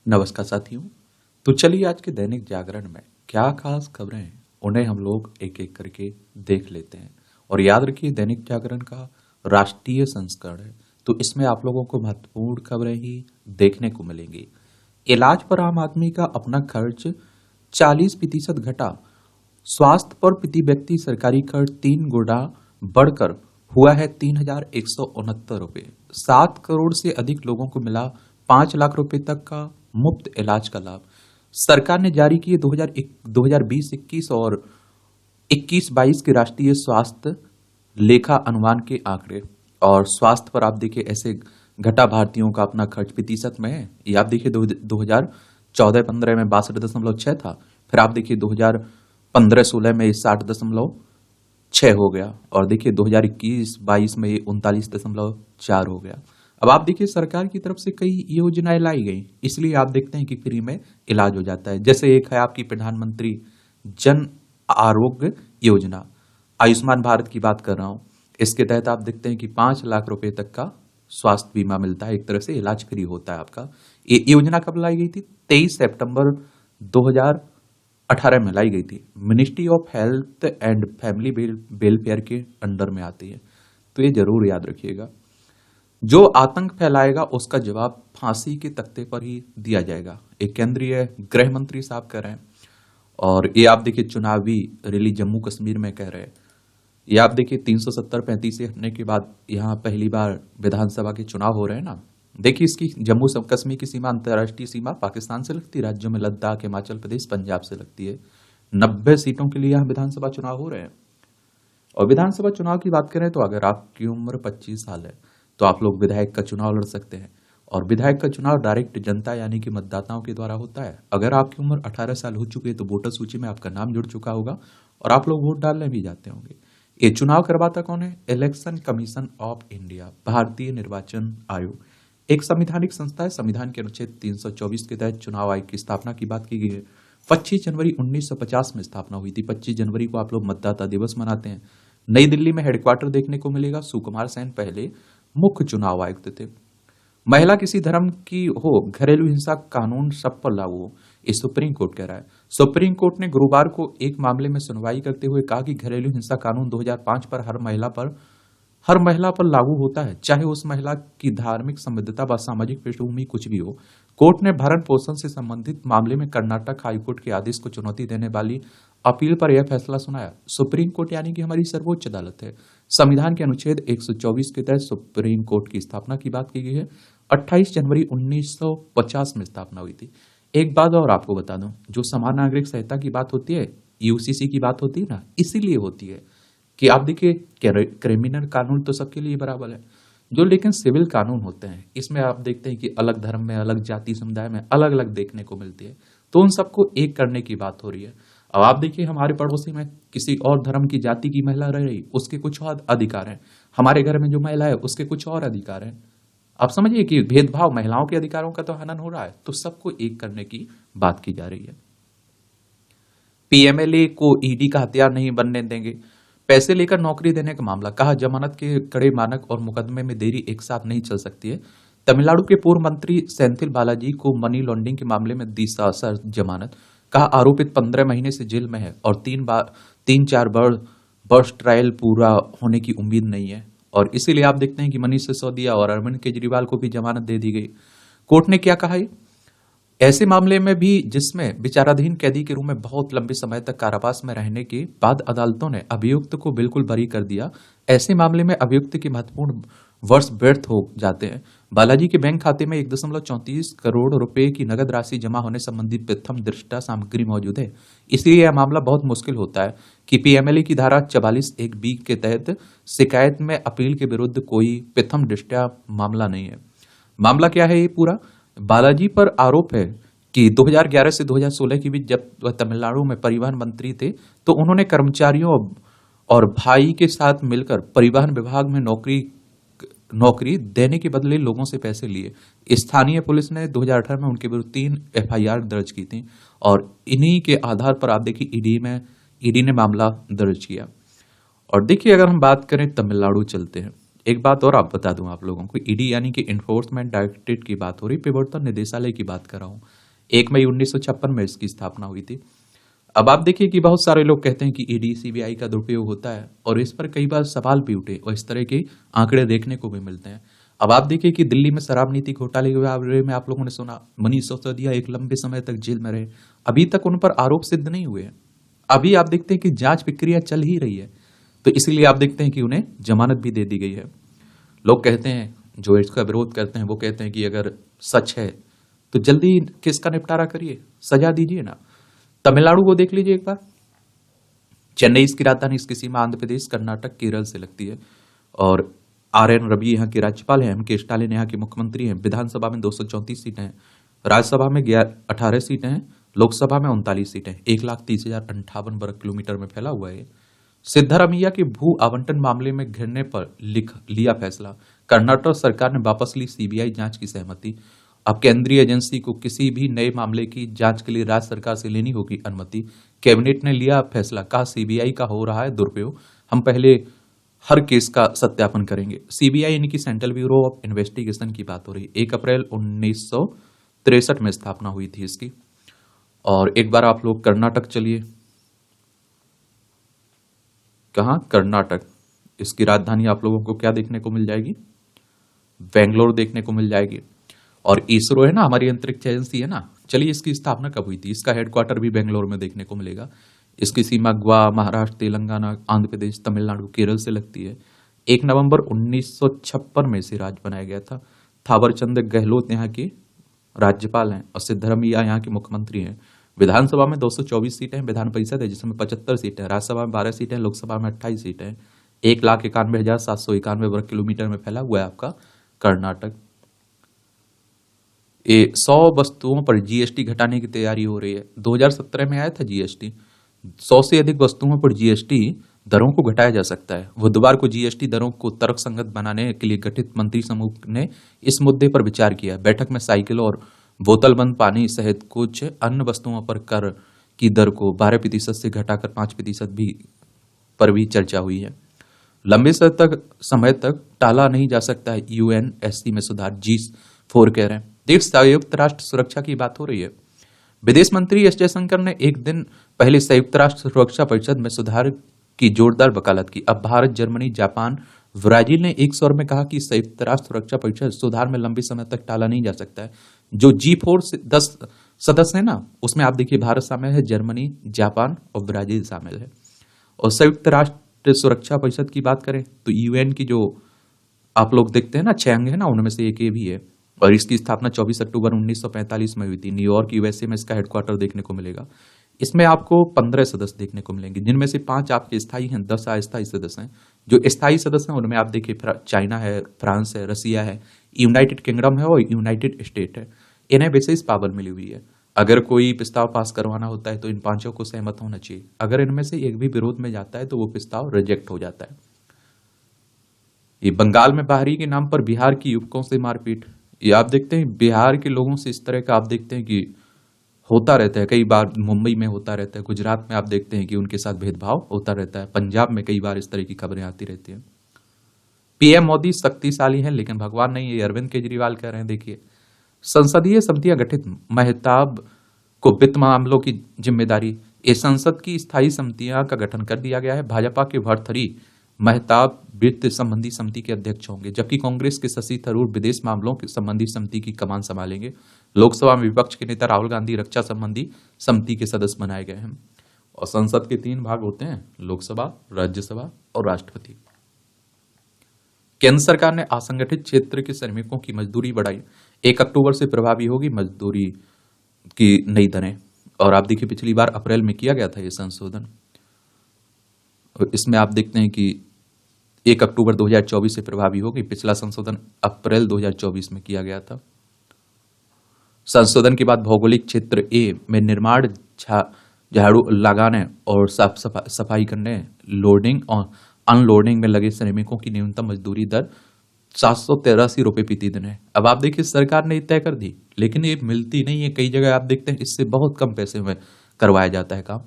नमस्कार साथियों। तो चलिए आज के दैनिक जागरण में क्या खास खबरें हैं उन्हें हम लोग एक एक करके देख लेते हैं। और याद रखिए दैनिक जागरण का राष्ट्रीय संस्करण है, तो इसमें आप लोगों को महत्वपूर्ण खबरें ही देखने को मिलेंगी। इलाज पर आम आदमी का अपना खर्च 40% घटा। स्वास्थ्य पर प्रति व्यक्ति सरकारी खर्च 3 गुना बढ़कर हुआ है 3,169 रुपये। 7 करोड़ से अधिक लोगों को मिला 5 लाख रुपए तक का मुफ्त इलाज का लाभ। सरकार ने जारी किए 2020-21 और 21-22 के राष्ट्रीय स्वास्थ्य लेखा अनुमान के आंकड़े। और स्वास्थ्य पर आप देखिए ऐसे घटा भारतीयों का अपना खर्च प्रतिशत में है। ये आप देखिए 2014-15 में 62.6 था। फिर आप देखिए 2015-16 में 60.6 हो गया। और देखिए 2021-22 में ये 39.4 हो गया। अब आप देखिए सरकार की तरफ से कई योजनाएं लाई गई, इसलिए आप देखते हैं कि फ्री में इलाज हो जाता है। जैसे एक है आपकी प्रधानमंत्री जन आरोग्य योजना, आयुष्मान भारत की बात कर रहा हूं। इसके तहत आप देखते हैं कि 5 लाख रुपए तक का स्वास्थ्य बीमा मिलता है, एक तरह से इलाज फ्री होता है आपका। ये योजना कब लाई गई थी? 23 सितंबर 2018 में लाई गई थी। Ministry of health and family welfare के अंडर में आती है, तो ये जरूर याद रखिएगा। जो आतंक फैलाएगा उसका जवाब फांसी के तख्ते पर ही दिया जाएगा, एक केंद्रीय गृह मंत्री साहब कह रहे हैं। और ये आप देखिए चुनावी रैली जम्मू कश्मीर में कह रहे हैं। ये आप देखिए 370-35 से हटने के बाद यहाँ पहली बार विधानसभा के चुनाव हो रहे हैं ना। देखिए इसकी जम्मू कश्मीर की सीमा अंतर्राष्ट्रीय सीमा पाकिस्तान से लगती है। राज्यों में लद्दाख, हिमाचल प्रदेश, पंजाब से लगती है। 90 सीटों के लिए यहाँ विधानसभा चुनाव हो रहे हैं। और विधानसभा चुनाव की बात करें तो अगर आपकी उम्र 25 साल है तो आप लोग विधायक का चुनाव लड़ सकते हैं। और विधायक का चुनाव डायरेक्ट जनता यानी कि मतदाताओं के द्वारा होता है। अगर आपकी उम्र 18 साल हो चुकी है तो वोटर सूची में आपका नाम जुड़ चुका होगा और आप लोग वोट डालने भी जाते होंगे। ये चुनाव करवाता कौन है? इलेक्शन कमीशन ऑफ इंडिया, भारतीय निर्वाचन आयोग, एक संवैधानिक संस्था है। संविधान के अनुच्छेद 324 के तहत चुनाव आयोग की स्थापना की बात की गई है। 25 जनवरी 1950 में स्थापना हुई थी। 25 जनवरी को आप लोग मतदाता दिवस मनाते हैं। नई दिल्ली में हेडक्वार्टर देखने को मिलेगा। सुकुमार सेन पहले मुख्य चुनाव आयुक्त थे। महिला किसी धर्म की हो, घरेलू हिंसा कानून सब पर लागू हो, ये सुप्रीम कोर्ट कह रहा है। सुप्रीम कोर्ट ने गुरुवार को एक मामले में सुनवाई करते हुए कहा कि घरेलू हिंसा कानून 2005 पर हर महिला पर लागू होता है, चाहे उस महिला की धार्मिक संबद्धता व सामाजिक पृष्ठभूमि कुछ भी हो। कोर्ट ने भरण पोषण से संबंधित मामले में कर्नाटक हाईकोर्ट के आदेश को चुनौती देने वाली अपील पर यह फैसला सुनाया। सुप्रीम कोर्ट यानी कि हमारी सर्वोच्च अदालत है। संविधान के अनुच्छेद 124 के तहत सुप्रीम कोर्ट की स्थापना की बात की गई है। 28 जनवरी 1950 में स्थापना हुई थी। एक बात और आपको बता दूं, जो समान नागरिक संहिता की बात होती है, यूसीसी की बात होती है ना, इसीलिए होती है कि आप देखिए क्रिमिनल कानून तो सबके लिए बराबर है, जो लेकिन सिविल कानून होते हैं इसमें आप देखते हैं कि अलग धर्म में, अलग जाति समुदाय में अलग अलग देखने को मिलती है। तो उन सबको एक करने की बात हो रही है। अब आप देखिए हमारे पड़ोसी में किसी और धर्म की जाति की महिला रह रही, उसके कुछ और अधिकार हैं। हमारे घर में जो महिला है उसके कुछ और अधिकार हैं। आप समझिए कि भेदभाव, महिलाओं के अधिकारों का तो हनन हो रहा है। तो सबको एक करने की बात की जा रही है। पीएमएलए को ईडी का हथियार नहीं बनने देंगे। पैसे लेकर नौकरी देने का मामला, कहा जमानत के कड़े मानक और मुकदमे में देरी एक साथ नहीं चल सकती है। तमिलनाडु के पूर्व मंत्री सेंथिल बालाजी को मनी लॉन्ड्रिंग के मामले में दी सशर्त जमानत। कहा आरोपित 15 महीने से जेल में है और 3-4 वर्ष ट्रायल पूरा होने की उम्मीद नहीं है। और इसीलिए आप देखते हैं कि मनीष सिसोदिया और अरविंद केजरीवाल को भी जमानत दे दी गई। कोर्ट ने क्या कहा है? ऐसे मामले में भी जिसमें विचाराधीन कैदी के रूप में बहुत लंबे समय तक कारावास में रहने के बाद अदालतों ने अभियुक्त को बिल्कुल बरी कर दिया। ऐसे मामले में अभियुक्त के महत्वपूर्ण वर्ष व्यर्थ हो जाते हैं। बालाजी के बैंक खाते में 1.34 करोड़ रुपए की नगद राशि जमा होने संबंधी प्रथम दृष्टा सामग्री मौजूद है। इसलिए यह मामला बहुत मुश्किल होता है कि पीएमएलए की धारा 44(1)(b के तहत शिकायत में अपील के विरुद्ध कोई प्रथम दृष्टा मामला नहीं है। मामला क्या है? ये पूरा बालाजी पर आरोप है कि 2011 से 2016 के बीच जब वह तमिलनाडु में परिवहन मंत्री थे तो उन्होंने कर्मचारियों और भाई के साथ मिलकर परिवहन विभाग में नौकरी देने के बदले लोगों से पैसे लिए। स्थानीय पुलिस ने 2018 में उनके विरुद्ध 3 एफआईआर दर्ज की थी और इन्हीं के आधार पर आप देखिए ईडी ने मामला दर्ज किया। और देखिए अगर हम बात करें, तमिलनाडु चलते हैं। एक बात और आप बता दूं आप लोगों को, ईडी यानी कि इन्फोर्समेंट डायरेक्टरेट की बात हो रही, प्रवर्तन निदेशालय की बात कर रहा हूँ। 1 मई 1956 में इसकी स्थापना हुई थी। अब आप देखिए कि बहुत सारे लोग कहते हैं कि ईडी सीबीआई का दुरुपयोग होता है, और इस पर कई बार सवाल भी उठे और इस तरह के आंकड़े देखने को भी मिलते हैं। अब आप देखिए कि दिल्ली में शराब नीति घोटाले के बारे में आप लोगों ने सुना, मनीष सिसोदिया एक लंबे समय तक जेल में रहे, अभी तक उन पर आरोप सिद्ध नहीं हुए हैं। अभी आप देखते हैं कि जांच प्रक्रिया चल ही रही है, तो इसीलिए आप देखते हैं कि उन्हें जमानत भी दे दी गई है। लोग कहते हैं, जो इसका विरोध करते हैं वो कहते हैं कि अगर सच है तो जल्दी केस का निपटारा करिए, सजा दीजिए ना। तमिलनाडु को देख लीजिए एक बार, चेन्नई इसकी राजधानी, इसकी सीमा आंध्र प्रदेश, कर्नाटक, केरल से लगती है, और RN रवि यहाँ के राज्यपाल हैं, MK स्टालिन यहाँ के मुख्यमंत्री हैं। विधानसभा में 234 सीटें हैं, राज्यसभा में 18 सीटें हैं, लोकसभा में 39 सीटें, 1,30,058 वर्ग किलोमीटर में फैला हुआ है। सिद्धारमैया के भू आवंटन मामले में घिरने पर लिया फैसला, कर्नाटक सरकार ने वापस ली CBI जांच की सहमति। अब केंद्रीय एजेंसी को किसी भी नए मामले की जांच के लिए राज्य सरकार से लेनी होगी अनुमति। कैबिनेट ने लिया फैसला, कहा CBI का हो रहा है दुरुपयोग, हम पहले हर केस का सत्यापन करेंगे। CBI यानी कि सेंट्रल ब्यूरो ऑफ इन्वेस्टिगेशन की बात हो रही है। 1 अप्रैल 1963 में स्थापना हुई थी इसकी। और एक बार आप लोग कर्नाटक चलिए, कहा कर्नाटक, इसकी राजधानी आप लोगों को क्या देखने को मिल जाएगी, बेंगलोर देखने को मिल जाएगी। और इसरो है ना, हमारी अंतरिक्ष एजेंसी है ना, चलिए इसकी स्थापना कब हुई थी, इसका हेडक्वार्टर भी बेंगलोर में देखने को मिलेगा। इसकी सीमा गोवा, महाराष्ट्र, तेलंगाना, आंध्र प्रदेश, तमिलनाडु, केरल से लगती है। 1 नवंबर 1956 में इसे राज्य बनाया गया था। थावरचंद गहलोत यहाँ के राज्यपाल हैं और सिद्धरमैया यहाँ के मुख्यमंत्री हैं। विधानसभा में 224 सीटें हैं, विधान परिषद है जिसमें 75 सीटें, राज्यसभा में 12 सीटें, लोकसभा में 28 सीटें। 1,91,791 वर्ग किलोमीटर में फैला हुआ है आपका कर्नाटक। 100 वस्तुओं पर GST घटाने की तैयारी हो रही है। 2017 में आया था GST, 100 से अधिक वस्तुओं पर GST दरों को घटाया जा सकता है। बुधवार को GST दरों को तर्कसंगत बनाने के लिए गठित मंत्री समूह ने इस मुद्दे पर विचार किया। बैठक में साइकिल और बोतलबंद पानी सहित कुछ अन्य वस्तुओं पर कर की दर को 12% से घटाकर 5% पर भी चर्चा हुई है। लंबे समय तक टाला नहीं जा सकता है UNSC में सुधार, G4 कह रहे हैं। देश संयुक्त राष्ट्र सुरक्षा की बात हो रही है। विदेश मंत्री S जयशंकर ने एक दिन पहले संयुक्त राष्ट्र सुरक्षा परिषद में सुधार की जोरदार वकालत की। अब भारत, जर्मनी, जापान, ब्राजील ने एक स्वर में कहा कि संयुक्त राष्ट्र सुरक्षा परिषद सुधार में लंबे समय तक टाला नहीं जा सकता है। जो G4 से 10 सदस्य है ना, उसमें आप देखिए भारत शामिल है, जर्मनी, जापान और ब्राजील शामिल है। और संयुक्त राष्ट्र सुरक्षा परिषद की बात करें तो UN की जो आप लोग देखते हैं ना 6 अंग है ना, उनमें से एक ये भी है। और इसकी स्थापना 24 अक्टूबर 1945 में हुई थी। न्यूयॉर्क USA में इसका हेडक्वार्टर देखने को मिलेगा। इसमें आपको 15 सदस्य देखने को मिलेंगे, जिनमें से 5 आपके स्थायी हैं, 10 अस्थायी सदस्य हैं। जो स्थायी सदस्य हैं उनमें आप देखिए चाइना है, फ्रांस है, रसिया है, यूनाइटेड किंगडम है और यूनाइटेड स्टेट है। इन्हें विशेष पावर मिली हुई है। अगर कोई प्रस्ताव पास करवाना होता है तो इन 5 को सहमत होना चाहिए। अगर इनमें से एक भी विरोध में जाता है तो वो प्रस्ताव रिजेक्ट हो जाता है। ये बंगाल में बाहरी के नाम पर बिहार की युवकों से मारपीट, ये आप देखते हैं बिहार के लोगों से इस तरह का आप देखते हैं कि होता रहता है। कई बार मुंबई में होता रहता है, गुजरात में आप देखते हैं कि उनके साथ भेदभाव होता रहता है, पंजाब में कई बार इस तरह की खबरें आती रहती हैं। PM मोदी शक्तिशाली हैं लेकिन भगवान नहीं है, ये अरविंद केजरीवाल कह रहे हैं। देखिए, संसदीय समितियां गठित, मेहताब को वित्त मामलों की जिम्मेदारी। इस संसद की स्थायी समितियां का गठन कर दिया गया है। भाजपा के भर्तृहरि मेहताब वित्त संबंधी समिति के अध्यक्ष होंगे, जबकि कांग्रेस के शशि थरूर विदेश मामलों की संबंधी समिति की कमान संभालेंगे। लोकसभा में विपक्ष के नेता राहुल गांधी रक्षा संबंधी समिति के सदस्य बनाए गए हैं। और संसद के 3 भाग होते हैं, लोकसभा, राज्यसभा और राष्ट्रपति। केंद्र सरकार ने असंगठित क्षेत्र के श्रमिकों की मजदूरी बढ़ाई। 1 अक्टूबर से प्रभावी होगी मजदूरी की नई दरें। और आप देखिए पिछली बार अप्रैल में किया गया था ये संशोधन। इसमें आप देखते हैं कि 1 अक्टूबर 2024 से प्रभावी होगी। पिछला संशोधन अप्रैल 2024 में किया गया था। संशोधन के बाद भौगोलिक क्षेत्र A में निर्माण, झाड़ू लगाने और साफ सफाई करने, लोडिंग और अनलोडिंग में लगे श्रमिकों की न्यूनतम मजदूरी दर 783 रुपए प्रति दिन है। अब आप देखिए सरकार ने तय कर दी, लेकिन ये मिलती नहीं है। कई जगह आप देखते हैं इससे बहुत कम पैसे में करवाया जाता है काम।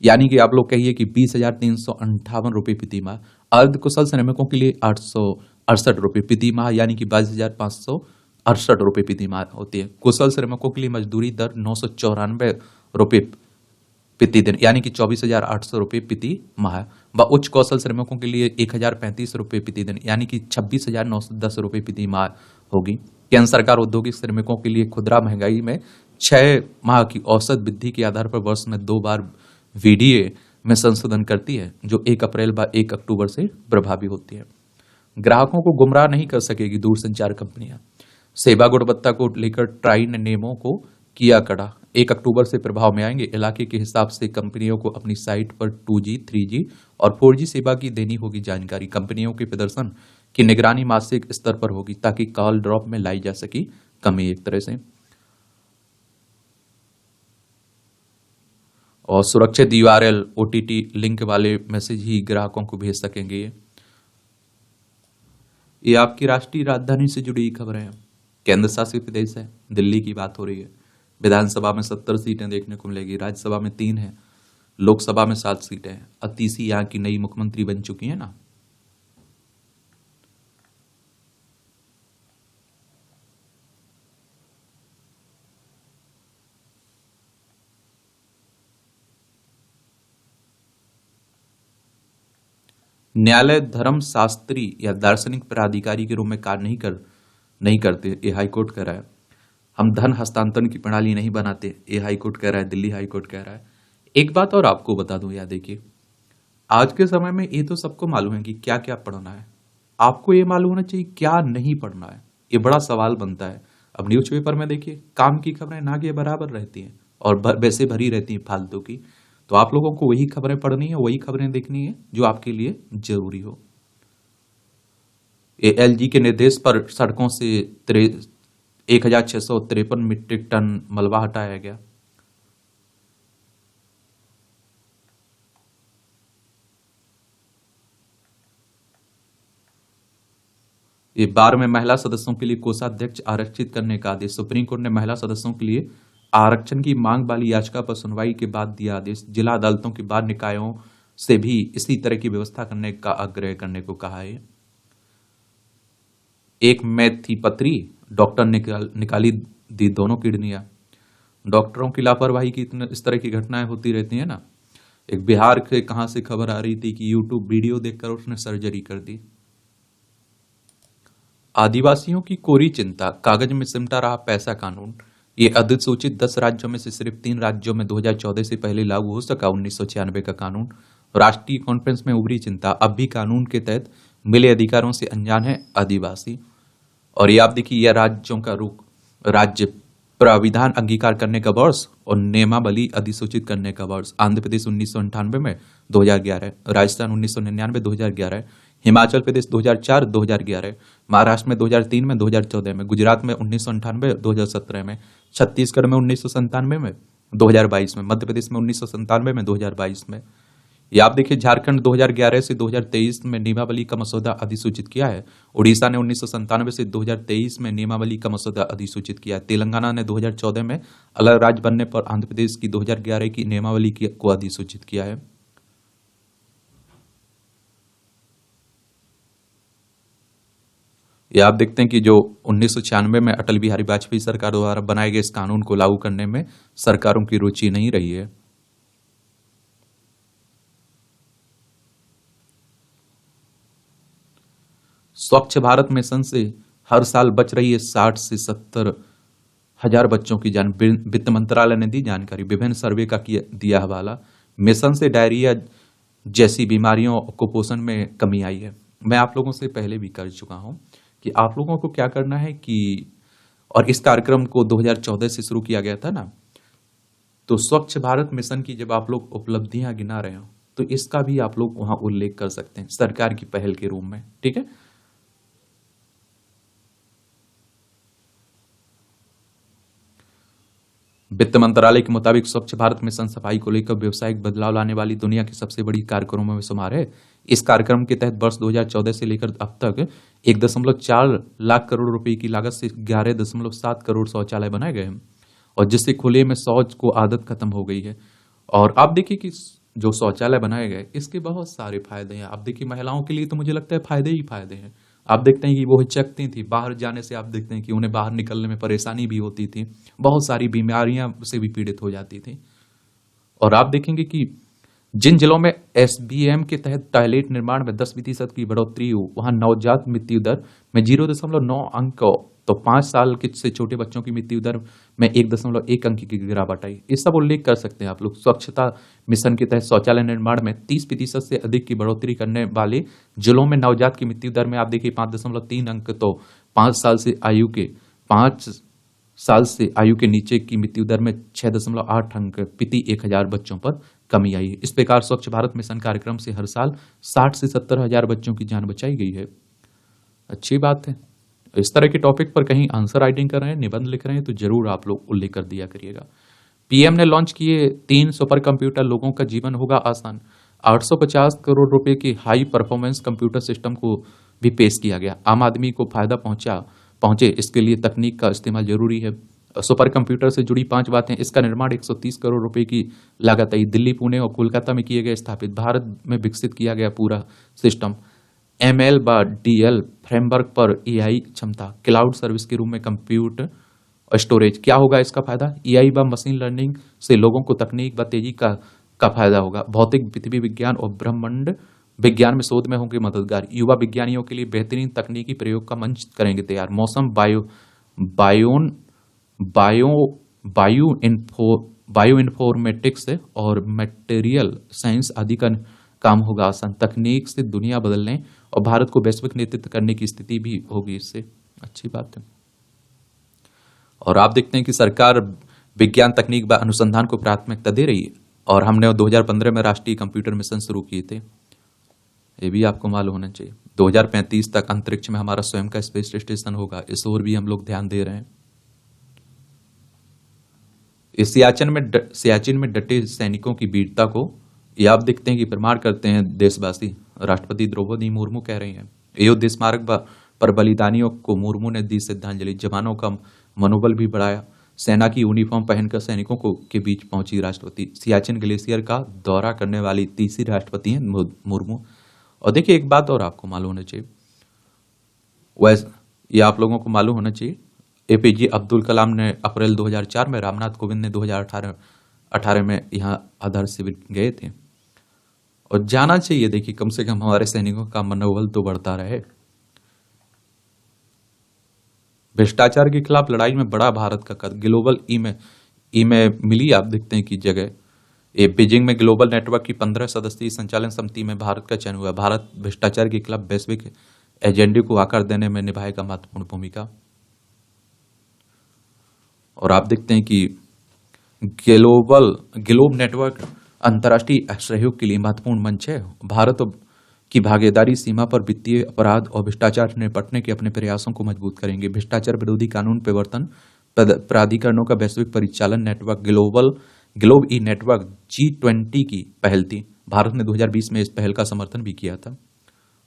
यानी कि आप लोग कहिए कि 20,358 रुपए प्रति माह। अर्ध कुशल श्रमिकों के लिए ₹68 प्रति माह, यानी कि 22,568 रुपये प्रति माह होती है। कुशल श्रमिकों के लिए मजदूरी दर ₹994 प्रति दिन, यानी कि 24,800 रुपये प्रति माह, व उच्च कौशल श्रमिकों के लिए 1,035 रुपये प्रति दिन, यानी कि 26,910 रुपये प्रति माह होगी। केंद्र सरकार औद्योगिक श्रमिकों के लिए खुदरा महंगाई में 6 माह की औसत वृद्धि के आधार पर वर्ष में 2 बार VDA में संशोधन करती है, जो 1 अप्रैल व 1 अक्टूबर से प्रभावी होती है। ग्राहकों को गुमराह नहीं कर सकेगी दूरसंचार कंपनियां। सेवा गुणवत्ता को लेकर ट्राई ने नियमों को किया कड़ा, 1 अक्टूबर से प्रभाव में आएंगे। इलाके के हिसाब से कंपनियों को अपनी साइट पर 2G, 3G और 4G सेवा की देनी होगी जानकारी। कंपनियों के प्रदर्शन की निगरानी मासिक स्तर पर होगी, ताकि कॉल ड्रॉप में लाई जा सकी कमी एक तरह से। और सुरक्षित URL OTT लिंक वाले मैसेज ही ग्राहकों को भेज सकेंगे। ये आपकी राष्ट्रीय राजधानी से जुड़ी खबरें हैं। केंद्र शासित प्रदेश है, दिल्ली की बात हो रही है। विधानसभा में 70 सीटें देखने को मिलेगी, राज्यसभा में 3 है, लोकसभा में 7 सीटें हैं। अतिशी यहाँ की नई मुख्यमंत्री बन चुकी है ना। न्यायालय धर्म शास्त्री या दार्शनिक प्राधिकारी के रूप में कार्य नहीं करते, ये हाईकोर्ट कह रहा है। हम धन हस्तांतरण की प्रणाली नहीं बनाते, ये हाईकोर्ट कह रहा है, दिल्ली हाईकोर्ट कह रहा है। एक बात और आपको बता दूं, याद देखिए, आज के समय में ये तो सबको मालूम है कि क्या क्या पढ़ना है। आपको ये मालूम होना चाहिए क्या नहीं पढ़ना है। ये बड़ा सवाल बनता है। अब न्यूज़पेपर में देखिए, काम की खबरें ना के बराबर रहती हैं और वैसे भरी रहती हैं फालतू की। तो आप लोगों को वही खबरें पढ़नी है, वही खबरें देखनी है जो आपके लिए जरूरी हो। LG के निर्देश पर सड़कों से 1,653 मीट्रिक टन मलबा हटाया गया। ये बार में महिला सदस्यों के लिए कोषाध्यक्ष आरक्षित करने का आदेश। सुप्रीम कोर्ट ने महिला सदस्यों के लिए आरक्षण की मांग वाली याचिका पर सुनवाई के बाद दिया आदेश। जिला अदालतों के बाद निकायों से भी इसी तरह की व्यवस्था करने का आग्रह करने को कहा है। एक में थी पत्री, डॉक्टर ने निकाली दी दोनों किडनियां। डॉक्टरों की लापरवाही की इस तरह की घटनाएं होती रहती है ना। एक बिहार के कहां से खबर आ रही थी कि यूट्यूब वीडियो देखकर उसने सर्जरी कर दी। आदिवासियों की कोरी चिंता, कागज में सिमटा रहा पैसा कानून। ये अधिसूचित 10 राज्यों में से सिर्फ 3 राज्यों में 2014 से पहले लागू हो सका 1996 का कानून। राष्ट्रीय कॉन्फ्रेंस में उभरी चिंता, अब भी कानून के तहत मिले अधिकारों से अनजान है आदिवासी। और ये आप देखिए, यह राज्यों का रुख, राज्य प्राविधान अंगीकार करने का वर्ष और नियमावली अधिसूचित करने का वर्ष। आंध्र प्रदेश 1998 में 2011, राजस्थान 1999 2011, हिमाचल प्रदेश 2004 2011, महाराष्ट्र में 2003 में 2014 में, गुजरात में 1998 2017 में, छत्तीसगढ़ में 1997 में 2022 में, मध्य प्रदेश में 1997 में 2022 में। ये आप देखिए, झारखंड 2011 से 2023 में नियमावली का मसौदा अधिसूचित किया है। उड़ीसा ने 1997 से 2023 में नियमावली का मसौदा अधिसूचित किया है। तेलंगाना ने 2014 में अलग राज्य बनने पर आंध्र प्रदेश की 2011 की नियमावली को अधिसूचित किया है। ये आप देखते हैं कि जो 1996 में अटल बिहारी वाजपेयी सरकार द्वारा बनाए गए इस कानून को लागू करने में सरकारों की रुचि नहीं रही है। स्वच्छ भारत मिशन से हर साल बच रही है 60 से 70 हजार बच्चों की जान। वित्त मंत्रालय ने दी जानकारी, विभिन्न सर्वे का दिया हवाला। मिशन से डायरिया जैसी बीमारियों और कुपोषण में कमी आई है। मैं आप लोगों से पहले भी कर चुका हूं कि आप लोगों को क्या करना है कि, और इस कार्यक्रम को 2014 से शुरू किया गया था ना, तो स्वच्छ भारत मिशन की जब आप लोग उपलब्धियां गिना रहे हो तो इसका भी आप लोग वहां उल्लेख कर सकते हैं सरकार की पहल के रूप में। ठीक है, वित्त मंत्रालय के मुताबिक स्वच्छ भारत मिशन सफाई को लेकर व्यावसायिक बदलाव लाने वाली दुनिया की सबसे बड़ी कार्यक्रमों में शुमार है। इस कार्यक्रम के तहत वर्ष 2014 से लेकर अब तक 1.4 लाख करोड़ रुपए की लागत से 11.7 करोड़ शौचालय बनाए गए हैं, और जिससे खुले में शौच को आदत खत्म हो गई है। और आप देखिए कि जो शौचालय बनाए गए इसके बहुत सारे फायदे हैं। आप देखिए, महिलाओं के लिए तो मुझे लगता है फायदे ही फायदे हैं। आप देखते हैं कि वो हिचकती थी बाहर जाने से, आप देखते हैं कि उन्हें बाहर निकलने में परेशानी भी होती थी, बहुत सारी बीमारियां से भी पीड़ित हो जाती थी। और आप देखेंगे कि जिन जिलों में एसबीएम के तहत टॉयलेट निर्माण में 10% की बढ़ोतरी हो, वहां नवजात मृत्यु दर में 0.9 अंक, तो 5 साल के से छोटे बच्चों की मृत्यु दर में 1.1 अंक की गिरावट आई। इस सब उल्लेख कर सकते हैं आप लोग। स्वच्छता मिशन के तहत शौचालय निर्माण में 30% से अधिक की बढ़ोतरी करने वाले जिलों में नवजात की मृत्यु दर में आप देखिए 5.3 अंक, तो 5 साल से आयु के नीचे की मृत्यु दर में 6.8 अंक प्रति 1000 बच्चों पर कमी आई है। इस प्रकार स्वच्छ भारत मिशन कार्यक्रम से हर साल 60 से 70 हजार बच्चों की जान बचाई गई है। अच्छी बात है। इस तरह के टॉपिक पर कहीं आंसर राइटिंग कर रहे हैं, निबंध लिख रहे हैं, तो जरूर आप लोग उल्लेख कर दिया करिएगा। पीएम ने लॉन्च किए 3 सुपर कंप्यूटर, लोगों का जीवन होगा आसान। 850 करोड़ रुपए के हाई परफॉर्मेंस कंप्यूटर सिस्टम को भी पेश किया गया। आम आदमी को फायदा पहुंचे इसके लिए तकनीक का इस्तेमाल जरूरी है। सुपर कंप्यूटर से जुड़ी 5 बातें। इसका निर्माण 130 करोड़ रुपए की लागत आई। दिल्ली, पुणे और कोलकाता में किए गए स्थापित। भारत में विकसित किया गया पूरा सिस्टम। एमएल व डीएल फ्रेमवर्क पर एआई क्षमता। क्लाउड सर्विस के रूप में कंप्यूट स्टोरेज। क्या होगा इसका फायदा? एआई व मशीन लर्निंग से लोगों को तकनीक व तेजी का फायदा होगा। भौतिक पृथ्वी विज्ञान और ब्रह्मांड विज्ञान में शोध में होंगे मददगार। युवा विज्ञानियों के लिए बेहतरीन तकनीकी प्रयोग का मंच करेंगे तैयार। मौसम, बायो इन्फॉर्मेटिक्स और मटेरियल साइंस आदि का काम होगा आसान। तकनीक से दुनिया बदलने और भारत को वैश्विक नेतृत्व करने की स्थिति भी होगी इससे। अच्छी बात है। और आप देखते हैं कि सरकार विज्ञान, तकनीक व अनुसंधान को प्राथमिकता दे रही है। और हमने 2015 में राष्ट्रीय कंप्यूटर मिशन शुरू किए थे, ये भी आपको मालूम होना चाहिए। 2035 तक अंतरिक्ष में हमारा स्वयं का स्पेस स्टेशन होगा, इस ओर भी हम लोग ध्यान दे रहे हैं। इस सियाचिन में डटे सैनिकों की वीरता को ये आप देखते हैं कि प्रमाण करते हैं देशवासी। राष्ट्रपति द्रौपदी मुर्मू कह रही हैं। अयोध्या स्मारक पर बलिदानियों को मुर्मू ने दी श्रद्धांजलि। जवानों का मनोबल भी बढ़ाया। सेना की यूनिफॉर्म पहनकर सैनिकों के बीच पहुंची राष्ट्रपति। सियाचिन ग्लेशियर का दौरा करने वाली तीसरी राष्ट्रपति हैं मुर्मू। और देखिए एक बात और आपको मालूम होना चाहिए, वैसे ये आप लोगों को मालूम होना चाहिए, एपीजे अब्दुल कलाम ने अप्रैल 2004 में, रामनाथ कोविंद ने 2018 में यहाँ आधार शिविर गए थे। और जाना चाहिए, देखिए कम से कम हमारे सैनिकों का मनोबल तो बढ़ता रहे। भ्रष्टाचार के खिलाफ लड़ाई में बड़ा भारत का कद। ग्लोबल ई में मिली आप देखते हैं कि जगह। बीजिंग में ग्लोबल नेटवर्क की 15 सदस्यीय संचालन समिति में भारत का चयन हुआ। भारत भ्रष्टाचार के खिलाफ वैश्विक एजेंडे को आकार देने में निभाएगा महत्वपूर्ण भूमिका। और आप देखते हैं कि ग्लोब नेटवर्क अंतर्राष्ट्रीय सहयोग के लिए महत्वपूर्ण मंच है। भारत की भागीदारी सीमा पर वित्तीय अपराध और भ्रष्टाचार से निपटने के अपने प्रयासों को मजबूत करेंगे। भ्रष्टाचार विरोधी कानून प्रवर्तन प्राधिकरणों का वैश्विक परिचालन नेटवर्क ग्लोब ई नेटवर्क G20 की पहल थी। भारत ने 2020 में इस पहल का समर्थन भी किया था।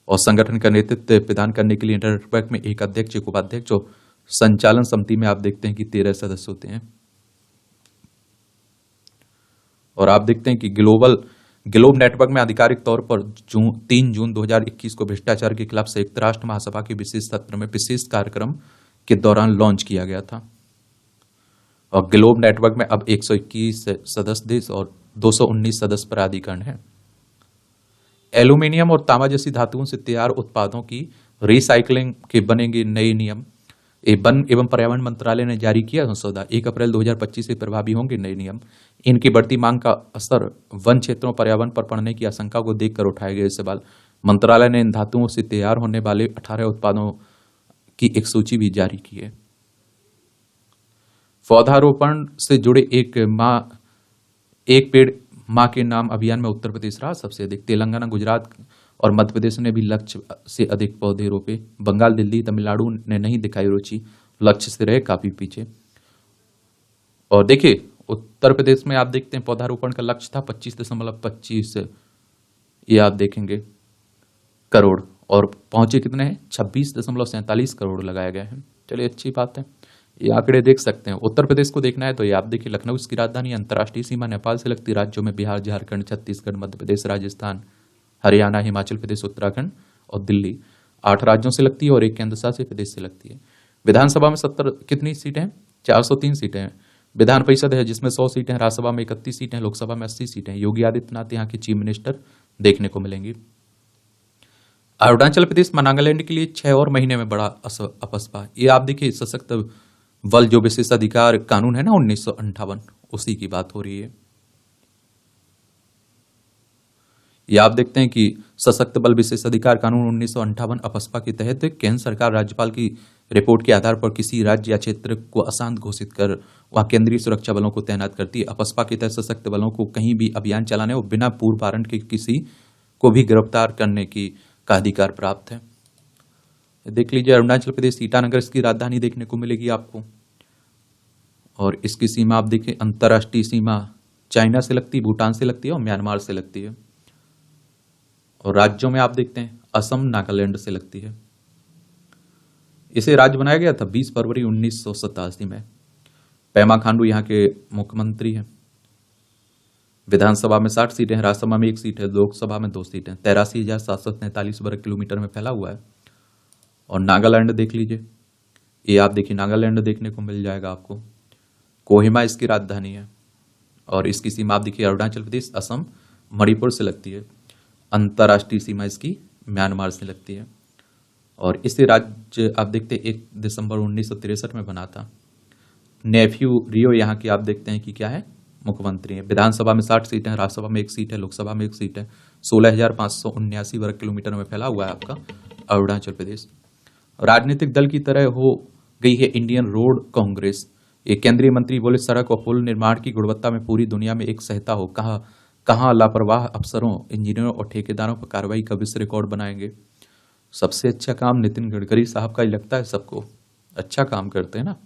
और संगठन का नेतृत्व प्रदान करने के लिए नेटवर्क में एक अध्यक्ष, एक उपाध्यक्ष और संचालन समिति में आप देखते हैं कि 13 सदस्य होते हैं। और आप देखते हैं कि ग्लोब नेटवर्क में आधिकारिक तौर पर 3 जून 2021 को भ्रष्टाचार के खिलाफ संयुक्त राष्ट्र महासभा के विशेष सत्र में विशेष कार्यक्रम के दौरान लॉन्च किया गया था। और ग्लोब नेटवर्क में अब 121 सदस्य देश और 219 सदस्य प्राधिकरण हैं। एल्यूमिनियम और तांबा जैसी धातुओं से तैयार उत्पादों की रिसाइकलिंग के बनेंगे नए नियम। वन एवं पर्यावरण मंत्रालय ने जारी किया मसौदा। 1 अप्रैल 2025 से प्रभावी होंगे नए नियम। इनकी बढ़ती मांग का असर वन क्षेत्रों पर्यावरण पर पड़ने की आशंका को देखकर उठाए गए सवाल। मंत्रालय ने इन धातुओं से तैयार होने वाले 18 उत्पादों की एक सूची भी जारी की है। पौधारोपण से जुड़े एक पेड़ मां के नाम अभियान में उत्तर प्रदेश रहा सबसे अधिक। तेलंगाना, गुजरात और मध्य प्रदेश ने भी लक्ष्य से अधिक पौधे रोपे। बंगाल, दिल्ली, तमिलनाडु ने नहीं दिखाई रुचि, लक्ष्य से रहे काफी पीछे। और देखिए उत्तर प्रदेश में आप देखते हैं पौधारोपण का लक्ष्य था 25.25, ये आप देखेंगे करोड़, और पहुंचे कितने हैं 26.47 करोड़ लगाए गए हैं। चलिए अच्छी बात है, ये आंकड़े देख सकते हैं। उत्तर प्रदेश को देखना है तो ये आप देखिए, लखनऊ इसकी राजधानी, अंतर्राष्ट्रीय सीमा नेपाल से लगती राज्यों में बिहार, झारखंड, छत्तीसगढ़, मध्य प्रदेश, राजस्थान, हरियाणा, हिमाचल प्रदेश, उत्तराखंड और दिल्ली। 8 राज्यों से लगती है और एक केंद्र शासित प्रदेश से लगती है। विधानसभा में 70 कितनी सीटें हैं? 403 सीटें हैं। विधान परिषद है जिसमें 100 सीटें हैं, राज्यसभा में 31 सीटें हैं, लोकसभा में 80 सीटें हैं। योगी आदित्यनाथ यहाँ के चीफ मिनिस्टर देखने को मिलेंगी। अरुणाचल प्रदेश नागालैंड के लिए 6 और महीने में बड़ा अपस्पा। ये आप देखिए सशक्त बल जो विशेषाधिकार कानून है ना 1958, उसी की बात हो रही है। ये आप देखते हैं कि सशक्त बल विशेषाधिकार कानून 1958 अपस्पा के तहत केंद्र सरकार राज्यपाल की रिपोर्ट के आधार पर किसी राज्य या क्षेत्र को अशांत घोषित कर वहां केंद्रीय सुरक्षा बलों को तैनात करती है। अपस्पा के तहत सशक्त बलों को कहीं भी अभियान चलाने और बिना पूर्व वारंट के किसी को भी गिरफ्तार करने की का अधिकार प्राप्त है। देख लीजिए अरुणाचल प्रदेश ईटानगर इसकी राजधानी देखने को मिलेगी आपको। और इसकी सीमा आप देखिए, अंतर्राष्ट्रीय सीमा चाइना से लगती है, भूटान से लगती है और म्यांमार से लगती है। और राज्यों में आप देखते हैं असम नागालैंड से लगती है। इसे राज्य बनाया गया था 20 फरवरी 1987 में। पेमा खांडू यहाँ के मुख्यमंत्री हैं। विधानसभा में 60 सीटें हैं, राज्यसभा में 1 सीट है, लोकसभा में 2 सीटें। 83,743 वर्ग किलोमीटर में फैला हुआ है। और नागालैंड देख लीजिए, ये आप देखिए नागालैंड देखने को मिल जाएगा आपको। कोहिमा इसकी राजधानी है। और इसकी सीमा आप देखिए अरुणाचल प्रदेश, असम, मणिपुर से लगती है। अंतर्राष्ट्रीय सीमा इसकी म्यांमार से लगती है। और इसे राज्य आप देखते हैं 1 दिसंबर 1963 में बना था। नेफ्यू रियो यहाँ की आप देखते हैं कि क्या है, मुख्यमंत्री है। विधानसभा में 60 सीटें हैं, राज्यसभा में 1 सीट है, लोकसभा में 1 सीट है। 16,579 वर्ग किलोमीटर में फैला हुआ है आपका अरुणाचल प्रदेश। राजनीतिक दल की तरह हो गई है इंडियन रोड कांग्रेस। ये केंद्रीय मंत्री बोले सड़क और पुल निर्माण की गुणवत्ता में पूरी दुनिया में एक सहता हो। कहाँ लापरवाह अफसरों, इंजीनियरों और ठेकेदारों पर कार्रवाई का विश्व रिकॉर्ड बनाएंगे। सबसे अच्छा काम नितिन गडकरी साहब का ही लगता है सबको, अच्छा काम करते हैं ना।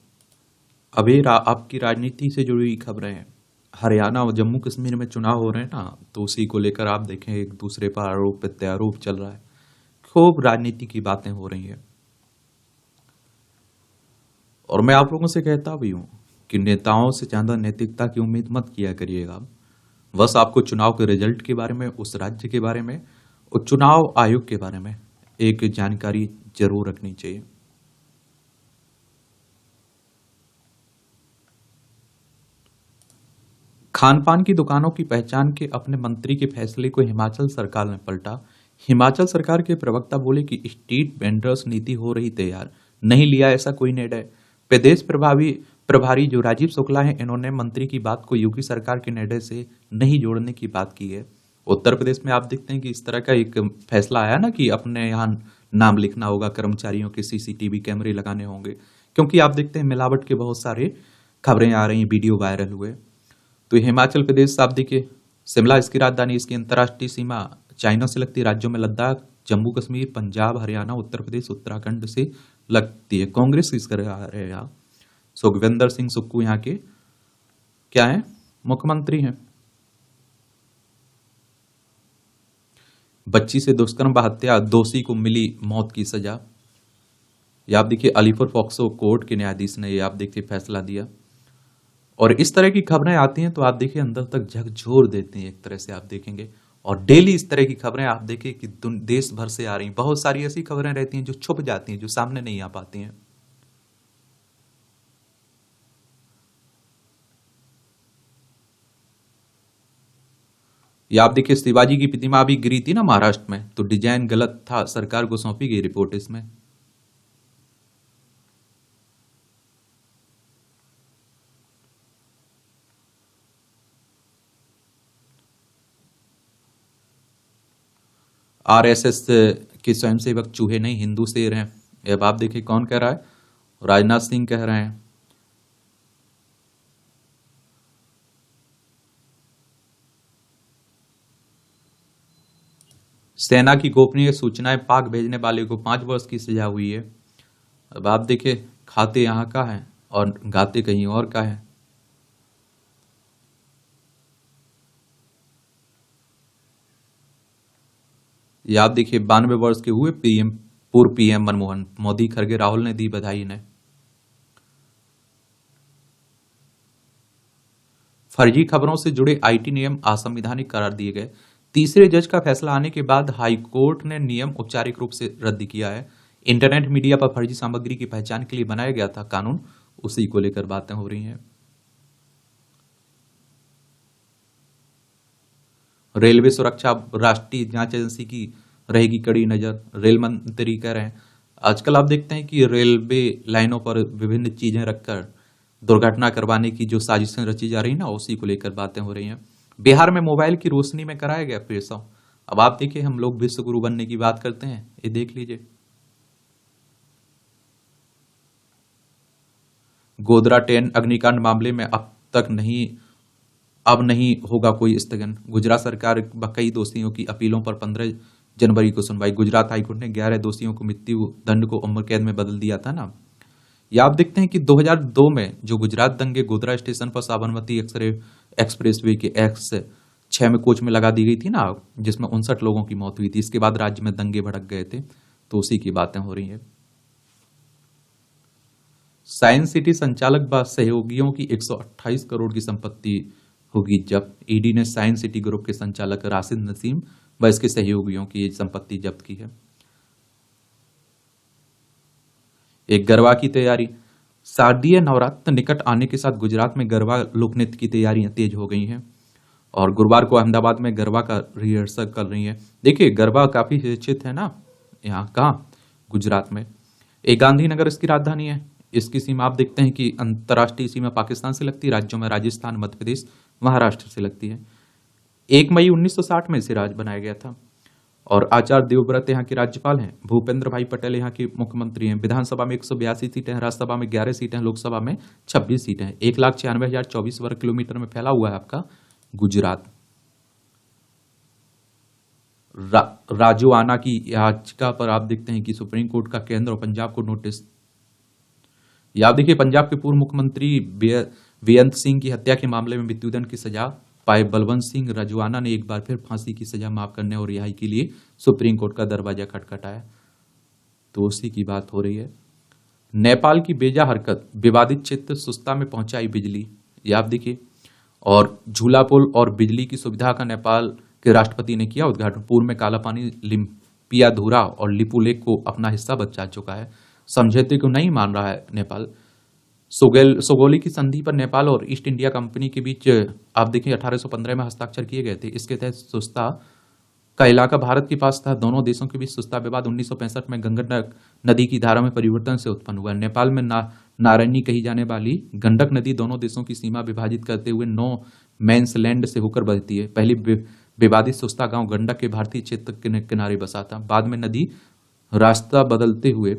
अभी आपकी राजनीति से जुड़ी हुई खबरें हैं। हरियाणा और जम्मू कश्मीर में चुनाव हो रहे हैं ना, तो उसी को लेकर आप देखें एक दूसरे पर आरोप प्रत्यारोप चल रहा है। खूब राजनीति की बातें हो रही हैं। और मैं आप लोगों से कहता भी हूं कि नेताओं से ज्यादा नैतिकता की उम्मीद मत किया करिएगा। बस आपको चुनाव के रिजल्ट के बारे में, उस राज्य के बारे में और चुनाव आयोग के बारे में एक जानकारी जरूर रखनी चाहिए। खान पान की दुकानों की पहचान के अपने मंत्री के फैसले को हिमाचल सरकार ने पलटा। हिमाचल सरकार के प्रवक्ता बोले कि स्ट्रीट वेंडर्स नीति हो रही तैयार, नहीं लिया ऐसा कोई निर्णय। प्रदेश प्रभारी जो राजीव शुक्ला हैं, इन्होंने मंत्री की बात को योगी सरकार के निर्णय से नहीं जोड़ने की बात की है। उत्तर प्रदेश में आप देखते हैं कि इस तरह का एक फैसला आया ना कि अपने यहाँ नाम लिखना होगा, कर्मचारियों के सीसीटीवी कैमरे लगाने होंगे, क्योंकि आप देखते हैं मिलावट के बहुत सारे खबरें आ रही हैं, वीडियो वायरल हुए। तो हिमाचल प्रदेश आप देखिए, शिमला इसकी राजधानी, इसकी अंतर्राष्ट्रीय सीमा चाइना से लगती है। राज्यों में लद्दाख, जम्मू कश्मीर, पंजाब, हरियाणा, उत्तर प्रदेश, उत्तराखंड से लगती है। कांग्रेस किस कर रहे हैं यहाँ, सुखविंदर सिंह सुक्खू यहाँ के क्या है, मुख्यमंत्री हैं। बच्ची से दुष्कर्म व हत्या, दोषी को मिली मौत की सजा। ये आप देखिए अलीपुर पॉक्सो कोर्ट के न्यायाधीश ने ये आप देखिए फैसला दिया। और इस तरह की खबरें आती हैं तो आप देखिए अंदर तक झकझोर देती हैं एक तरह से, आप देखेंगे। और डेली इस तरह की खबरें आप देखिए कि देश भर से आ रही, बहुत सारी ऐसी खबरें रहती हैं जो छुप जाती हैं, जो सामने नहीं आ पाती हैं। या आप देखिए शिवाजी की प्रतिमा भी गिरी थी ना महाराष्ट्र में, तो डिजाइन गलत था, सरकार को सौंपी गई रिपोर्ट इसमें। आरएसएस के स्वयंसेवक चूहे नहीं हिंदू शेर हैं। अब आप देखिए कौन कह रहा है, राजनाथ सिंह कह रहे हैं। सेना की गोपनीय सूचनाएं पाक भेजने वाले को 5 वर्ष की सजा हुई है। अब आप देखिए खाते यहाँ का है और गाते कहीं और का है। ये आप देखिए 92 वर्ष के हुए पूर्व पीएम मनमोहन मोदी, खरगे, राहुल ने दी बधाई इन्हें। फर्जी खबरों से जुड़े आईटी नियम असंवैधानिक करार दिए गए। तीसरे जज का फैसला आने के बाद हाई कोर्ट ने नियम औपचारिक रूप से रद्द किया है। इंटरनेट मीडिया पर फर्जी सामग्री की पहचान के लिए बनाया गया था कानून, उसी को लेकर बातें हो रही हैं। रेलवे सुरक्षा राष्ट्रीय जांच एजेंसी की रहेगी कड़ी नजर, रेल मंत्री कह रहे हैं। आजकल आप देखते हैं कि रेलवे लाइनों पर विभिन्न चीजें रखकर दुर्घटना करवाने की जो साजिशें रची जा रही ना, उसी को लेकर बातें हो रही हैं। बिहार में मोबाइल की रोशनी में कराया गया प्रसव। अब आप देखिए, हम लोग विश्व गुरु बनने की बात करते हैं, ये देख लीजिए। गोधरा ट्रेन अग्निकांड मामले में अब नहीं होगा कोई स्थगन। गुजरात सरकार कई दोषियों की अपीलों पर 15 जनवरी को सुनवाई। गुजरात हाईकोर्ट ने 11 दोषियों को मृत्यु दंड को उम्र कैद में बदल दिया था ना। या आप देखते हैं कि 2002 में जो गुजरात दंगे गोधरा स्टेशन पर साबरमती एक्सप्रेसवे के X6 में कोच में लगा दी गई थी ना, जिसमें 59 लोगों की मौत हुई थी। इसके बाद राज्य में दंगे भड़क गए थे, तो उसी की बातें हो रही हैं। साइंस सिटी संचालक व सहयोगियों की 128 करोड़ की संपत्ति होगी जब्त। ईडी ने साइंस सिटी ग्रुप के संचालक राशिद नसीम व इसके सहयोगियों की संपत्ति जब्त की है। एक गरबा की तैयारी। शारदीय नवरात्र निकट आने के साथ गुजरात में गरबा लोकनृत्य की तैयारियां तेज हो गई हैं और गुरुवार को अहमदाबाद में गरबा का रिहर्सल कर रही है। देखिए, गरबा काफी चर्चित है ना, यहाँ कहाँ, गुजरात में। एक गांधीनगर इसकी राजधानी है। इसकी सीमा आप देखते हैं कि अंतर्राष्ट्रीय सीमा पाकिस्तान से लगती है, राज्यों में राजस्थान, मध्य प्रदेश, महाराष्ट्र से लगती है। 1 मई 1960 में इसे राज्य बनाया गया था और आचार्य देवव्रत यहाँ के राज्यपाल हैं। भूपेंद्र भाई पटेल यहाँ के मुख्यमंत्री हैं। विधानसभा में 182 सीटें हैं, राज्यसभा में 11 सीटें हैं, लोकसभा में 26 सीटें हैं। 1,96,024 वर्ग किलोमीटर में फैला हुआ है आपका गुजरात। राजोआना की याचिका पर आप देखते हैं कि सुप्रीम कोर्ट का केंद्र और पंजाब को नोटिस। याद देखिए, पंजाब के पूर्व मुख्यमंत्री बेअंत सिंह की हत्या के मामले में मृत्युदंड की सजा पाए बलवंत सिंह राजोआना ने एक बार फिर फांसी की सजा माफ करने और रिहाई के लिए सुप्रीम कोर्ट का दरवाजा खटखटाया, तो उसी की बात हो रही है। नेपाल की बेजा हरकत, विवादित क्षेत्र सुस्ता में पहुंचाई बिजली। ये आप देखिए, और झूला पुल और बिजली की सुविधा का नेपाल के राष्ट्रपति ने किया उद्घाटन। पूर्व में काला पानी, लिम्पियाधुरा और लिपुलेक को अपना हिस्सा बचा चुका है। समझौते को नहीं मान रहा है नेपाल। सोगोली की संधि पर नेपाल और ईस्ट इंडिया कंपनी के बीच आप देखिए 1815 में हस्ताक्षर किए गए थे। इसके तहत सुस्ता का इलाका भारत के पास था। दोनों देशों के बीच सुस्ता विवाद 1965 में गंडक नदी की धारा में परिवर्तन से उत्पन्न हुआ। नेपाल में नारायणी कही जाने वाली गंडक नदी दोनों देशों की सीमा विभाजित करते हुए नो मैंस लैंड से होकर बहती है। पहली विवादित सुस्ता गांव गंडक के भारतीय क्षेत्र के किनारे बसा था। बाद में नदी रास्ता बदलते हुए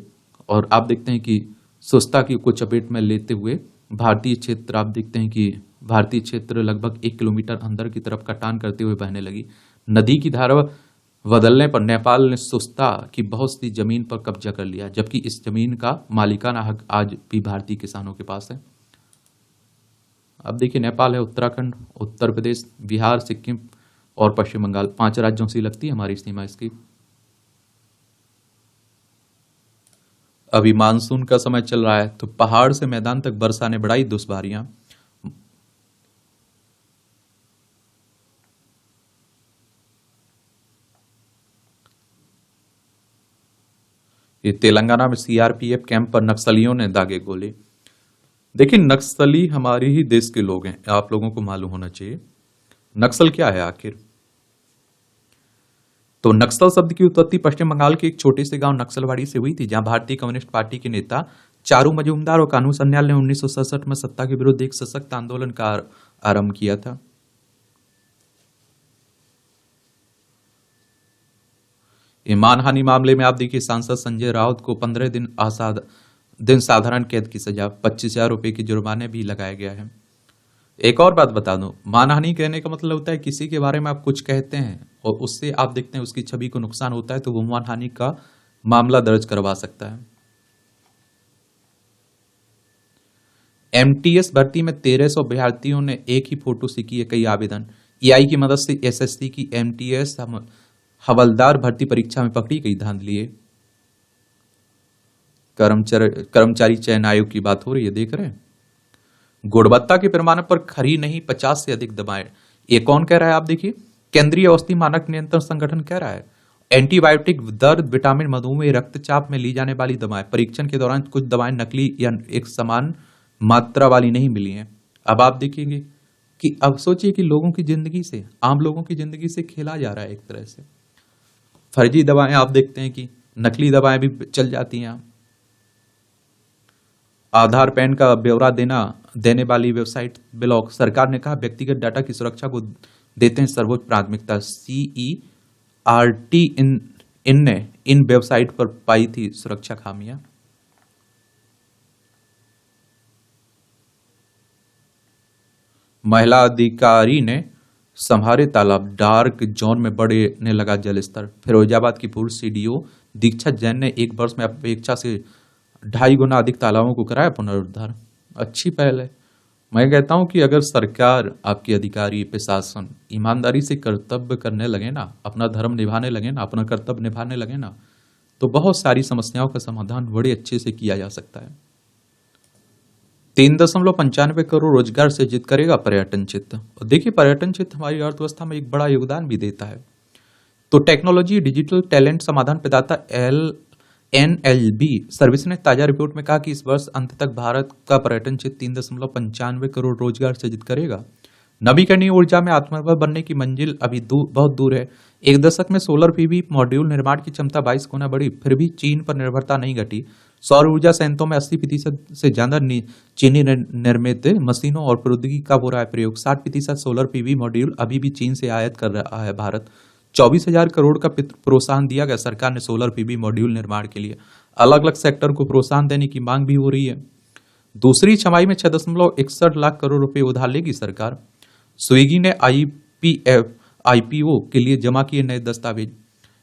और आप देखते हैं कि सुस्ता की को चपेट में लेते हुए भारतीय क्षेत्र, आप देखते हैं कि भारतीय क्षेत्र लगभग 1 किलोमीटर अंदर की तरफ कटान करते हुए बहने लगी। नदी की धारा बदलने पर नेपाल ने सुस्ता की बहुत सी जमीन पर कब्जा कर लिया, जबकि इस जमीन का मालिकाना हक आज भी भारतीय किसानों के पास है। अब देखिए, नेपाल है उत्तराखंड, उत्तर प्रदेश, बिहार, सिक्किम और पश्चिम बंगाल, 5 राज्यों से लगती है हमारी सीमा इसकी। अभी मानसून का समय चल रहा है, तो पहाड़ से मैदान तक वर्षा ने बढ़ाई दुश्वारियां। ये तेलंगाना में सीआरपीएफ कैंप पर नक्सलियों ने दागे गोले। देखिए, नक्सली हमारे ही देश के लोग हैं, आप लोगों को मालूम होना चाहिए। नक्सल क्या है आखिर? तो नक्सल शब्द की उत्पत्ति पश्चिम बंगाल के एक छोटे से गांव नक्सलवाड़ी से हुई थी, जहां भारतीय कम्युनिस्ट पार्टी के नेता चारू मजूमदार और कानू सन्याल ने 1967 में सत्ता के विरुद्ध एक सशक्त आंदोलन का आरंभ किया था। मानहानि मामले में आप देखिए, सांसद संजय राउत को 15 दिन साधारण कैद की सजा, 25,000 रुपए की जुर्माने भी लगाया गया है। एक और बात बता दूं, मानहानि कहने का मतलब होता है किसी के बारे में आप कुछ कहते हैं और उससे आप देखते हैं उसकी छवि को नुकसान होता है, तो वो मानहानि का मामला दर्ज करवा सकता है। एमटीएस भर्ती में 1300 अभ्यर्थियों ने एक ही फोटो से किए कई आवेदन। एआई की मदद से एसएससी की एमटीएस हवलदार भर्ती परीक्षा में पकड़ी गई धांधली। कर्मचारी चयन आयोग की बात हो रही है, देख रहे हैं। गुणवत्ता के पैमाने पर खरी नहीं, 50 से अधिक दबाएं। ये कौन कह रहा है? आप देखिए, केंद्रीय औषधि मानक नियंत्रण संगठन कह रहा है एंटीबायोटिक, दर्द, विटामिन, मधुमेह, रक्तचाप में ली जाने वाली दवाएं परीक्षण के दौरान कुछ दवाएं नकली या एक समान मात्रा वाली नहीं मिली हैं। अब आप देखेंगे कि अब सोचिए कि लोगों की जिंदगी से, आम लोगों की जिंदगी से खेला जा रहा है एक तरह से। फर्जी दवाएं आप देखते हैं कि नकली दवाएं भी चल जाती हैं। आधार पैन का ब्यौरा देने वाली वेबसाइट ब्लॉक। सरकार ने कहा व्यक्तिगत डाटा की सुरक्षा को देते हैं सर्वोच्च प्राथमिकता। CERT इन ने इन वेबसाइट पर पाई थी सुरक्षा खामियां। महिला अधिकारी ने संभारे तालाब, डार्क जोन में बढ़ने लगा जल स्तर। फिरोजाबाद की पूर्व CDO दीक्षा जैन ने एक वर्ष में अपेक्षा से 2.5 गुना अधिक तालाबों को कराया पुनरुद्धार। अच्छी पहल है। मैं कहता हूं कि अगर सरकार, आपके अधिकारी, प्रशासन ईमानदारी से कर्तव्य करने लगे ना, अपना धर्म निभाने लगे ना, अपना कर्तव्य निभाने लगे ना, तो बहुत सारी समस्याओं का समाधान बड़े अच्छे से किया जा सकता है। 3.95 करोड़ रोजगार सृजित करेगा पर्यटन क्षेत्र। और देखिए, पर्यटन क्षेत्र हमारी अर्थव्यवस्था में एक बड़ा योगदान भी देता है। तो टेक्नोलॉजी डिजिटल टैलेंट समाधान प्रदाता NLB सर्विस ने ताजा रिपोर्ट में कहा कि इस वर्ष अंत तक भारत का पर्यटन क्षेत्र 3.95 करोड़ रोजगार सृजित करेगा। नवीकरणीय ऊर्जा में आत्मनिर्भर बनने की मंजिल अभी बहुत दूर है। एक दशक में सोलर PV मॉड्यूल निर्माण की क्षमता 22 गुना बढ़ी, फिर भी चीन पर निर्भरता नहीं घटी। सौर ऊर्जा संयंत्रों में 80% से ज्यादा चीनी निर्मित मशीनों और प्रौद्योगिकी का हो रहा है प्रयोग। 60% सोलर PV मॉड्यूल अभी भी चीन से आयात कर रहा है भारत। 24,000 करोड़ का प्रोत्साहन दिया गया सरकार ने सोलर PV मॉड्यूल निर्माण के लिए। अलग अलग सेक्टर को प्रोत्साहन देने की मांग भी हो रही है। दूसरी छमाही में 6.61 लाख करोड़ रुपए उधार लेगी सरकार। स्विगी ने IPO के लिए जमा किए नए दस्तावेज।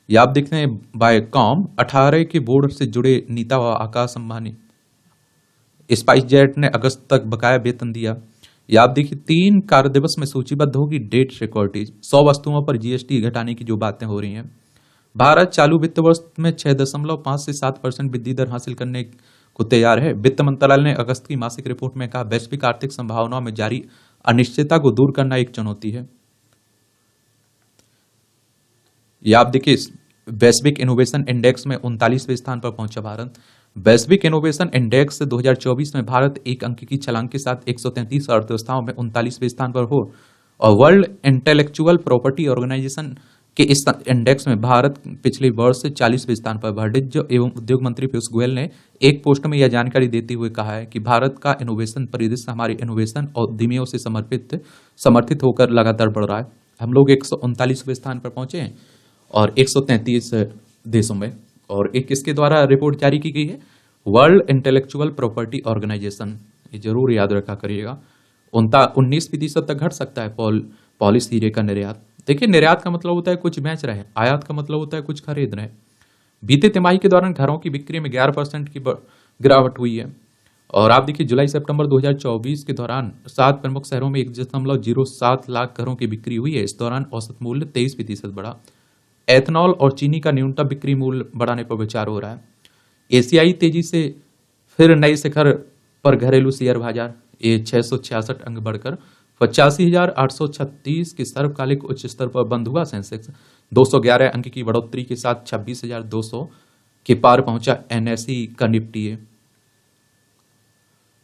ये आप देखते हैं बायकॉम 18 के बोर्ड से जुड़े नीता व आकाश अंबानी। स्पाइस जेट ने अगस्त तक बकाया वेतन दिया। या आप देखिए 3 कार्य दिवस में सूचीबद्ध होगी डेट सिक्योरिटीज। 100 वस्तुओं पर GST घटाने की जो बातें हो रही हैं। भारत चालू वित्त वर्ष में 6.5 से 7% वृद्धि दर हासिल करने को तैयार है। वित्त मंत्रालय ने अगस्त की मासिक रिपोर्ट में कहा वैश्विक आर्थिक संभावनाओं में जारी अनिश्चितता को दूर करना एक चुनौती है। या आप देखिए वैश्विक इनोवेशन इंडेक्स में 39वें स्थान पर पहुंचा भारत। वैश्विक इनोवेशन इंडेक्स 2024 में भारत एक अंक की छलांग के साथ 133 अर्थव्यवस्थाओं में 39वें स्थान पर हो। और वर्ल्ड इंटेलेक्चुअल प्रॉपर्टी ऑर्गेनाइजेशन के इस इंडेक्स में भारत पिछले वर्ष से 40वें स्थान पर। वाणिज्य एवं उद्योग मंत्री पीयूष गोयल ने एक पोस्ट में यह जानकारी देते हुए कहा है कि भारत का इनोवेशन परिदृश्य हमारे इनोवेशन और उद्यमियों से समर्थित होकर लगातार बढ़ रहा है। हम लोग 139वें स्थान पर पहुंचे हैं और 133 देशों में। और एक किसके द्वारा रिपोर्ट जारी की गई है? World intellectual property organisation. ये जरूर याद रखा करिएगा। 19% तक घट सकता है पॉलिश हीरे का निर्यात। देखिए, निर्यात का मतलब होता है कुछ बेच रहे हैं, आयात का मतलब होता है कुछ खरीद रहे हैं। बीते तिमाही के दौरान घरों की बिक्री में 11% की गिरावट हुई है। और आप देखिए जुलाई सितंबर 2024 के दौरान 7 प्रमुख शहरों में 1.07 लाख घरों की बिक्री हुई है। इस दौरान औसत मूल्य 23% बढ़ा। एथनॉल और चीनी का न्यूनतम बिक्री मूल्य बढ़ाने पर विचार हो रहा है। एशियाई तेजी से फिर नए शिखर पर घरेलू शेयर बाजार। ये 666 अंक बढ़कर 85,836 के सर्वकालिक उच्च स्तर पर बंद हुआ। सेंसेक्स 211 अंक की बढ़ोतरी के साथ 26,200 के पार पहुंचा। NSE का निफ्टी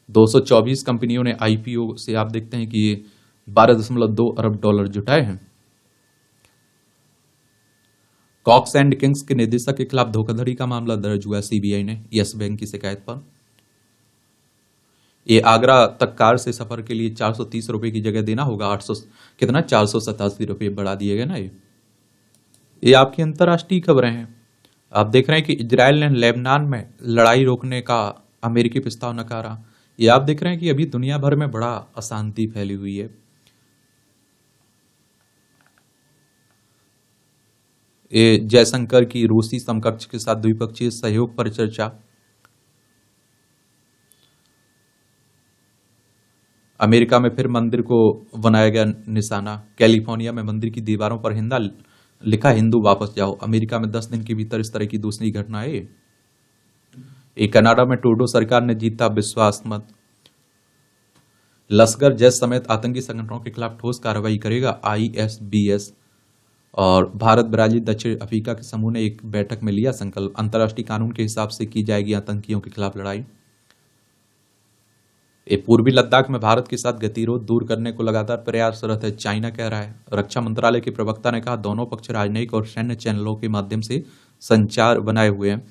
224 कंपनियों ने IPO से आप देखते हैं कि ये 12.2 अरब डॉलर जुटाए हैं। कॉक्स एंड किंग्स के निदेशक के खिलाफ धोखाधड़ी का मामला दर्ज हुआ CBI ने यस बैंक की शिकायत पर। ये आगरा तक कार से सफर के लिए 430 रुपए की जगह देना होगा 487 रुपए बढ़ा दिए गए ना। ये आपकी अंतर्राष्ट्रीय खबरें हैं। आप देख रहे हैं कि इजराइल ने लेबनान में लड़ाई रोकने का अमेरिकी प्रस्ताव नकारा। ये आप देख रहे हैं कि अभी दुनिया भर में बड़ा अशांति फैली हुई है। ये जयशंकर की रूसी समकक्ष के साथ द्विपक्षीय सहयोग पर चर्चा। अमेरिका में फिर मंदिर को बनाया गया निशाना। कैलिफोर्निया में मंदिर की दीवारों पर लिखा हिंदू वापस जाओ। अमेरिका में 10 दिन के भीतर इस तरह की दूसरी घटना है। कनाडा में ट्रूडो सरकार ने जीता विश्वास मत। लश्कर जैश समेत आतंकी संगठनों के खिलाफ ठोस कार्रवाई करेगा ISBS। और भारत, ब्राजील, दक्षिण अफ्रीका के समूह ने एक बैठक में लिया संकल्प, अंतर्राष्ट्रीय कानून के हिसाब से की जाएगी आतंकियों के खिलाफ लड़ाई। ये पूर्वी लद्दाख में भारत के साथ गतिरोध दूर करने को लगातार प्रयासरत है, चाइना कह रहा है। रक्षा मंत्रालय के प्रवक्ता ने कहा दोनों पक्ष राजनयिक और सैन्य चैनलों के माध्यम से संचार बनाए हुए हैं।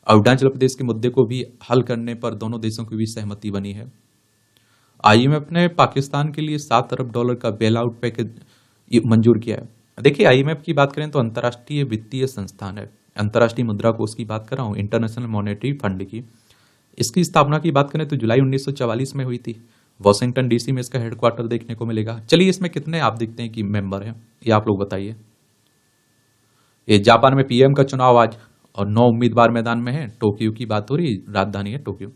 अरुणाचल प्रदेश के मुद्दे को भी हल करने पर दोनों देशों की भी सहमति बनी है। आईएमएफ ने पाकिस्तान के लिए $7 अरब का बेल आउट पैकेज मंजूर किया है। देखिए, आईएमएफ की बात करें तो अंतर्राष्ट्रीय वित्तीय संस्थान है। अंतर्राष्ट्रीय मुद्रा कोष की बात कर रहा हूँ, इंटरनेशनल मॉनेटरी फंड की। इसकी स्थापना की बात करें तो जुलाई 1944 में हुई थी। वॉशिंगटन डीसी में इसका हेडक्वार्टर देखने को मिलेगा। चलिए, इसमें कितने आप देखते हैं कि मेंबर हैं, ये आप लोग बताइए। ये जापान में पीएम का चुनाव आज, और 9 उम्मीदवार मैदान में हैं। टोक्यो की बात हो रही, राजधानी है टोक्यो।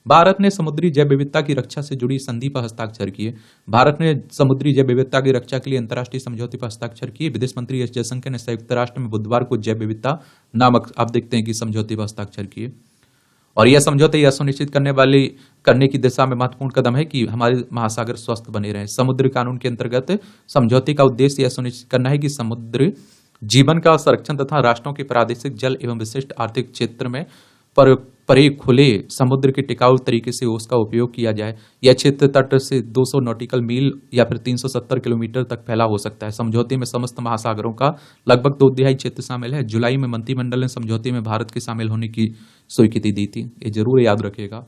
भारत ने समुद्री जैव विविधता की रक्षा से जुड़ी संधि पर हस्ताक्षर किए। भारत ने समुद्री जैव विविधता की रक्षा के लिए अंतर्राष्ट्रीय समझौते पर हस्ताक्षर किए। विदेश मंत्री एस जयशंकर ने संयुक्त राष्ट्र में बुधवार को जैव विविधता नामक, आप देखते हैं कि समझौते पर हस्ताक्षर किए। और यह समझौते यह सुनिश्चित करने की दिशा में महत्वपूर्ण कदम है कि हमारे महासागर स्वस्थ बने रहें। समुद्र कानून के अंतर्गत समझौते का उद्देश्य यह सुनिश्चित करना है कि समुद्र जीवन का संरक्षण तथा राष्ट्रों के प्रादेशिक जल एवं विशिष्ट आर्थिक क्षेत्र में परे खुले समुद्र के टिकाऊ तरीके से उसका उपयोग किया जाए। यह क्षेत्र तट से 200 नॉटिकल मील या फिर 370 किलोमीटर तक फैला हो सकता है। समझौते में समस्त महासागरों का लगभग 2/3 क्षेत्र शामिल है। जुलाई में मंत्रिमंडल ने समझौते में भारत के शामिल होने की स्वीकृति दी थी, ये जरूर याद रखिएगा।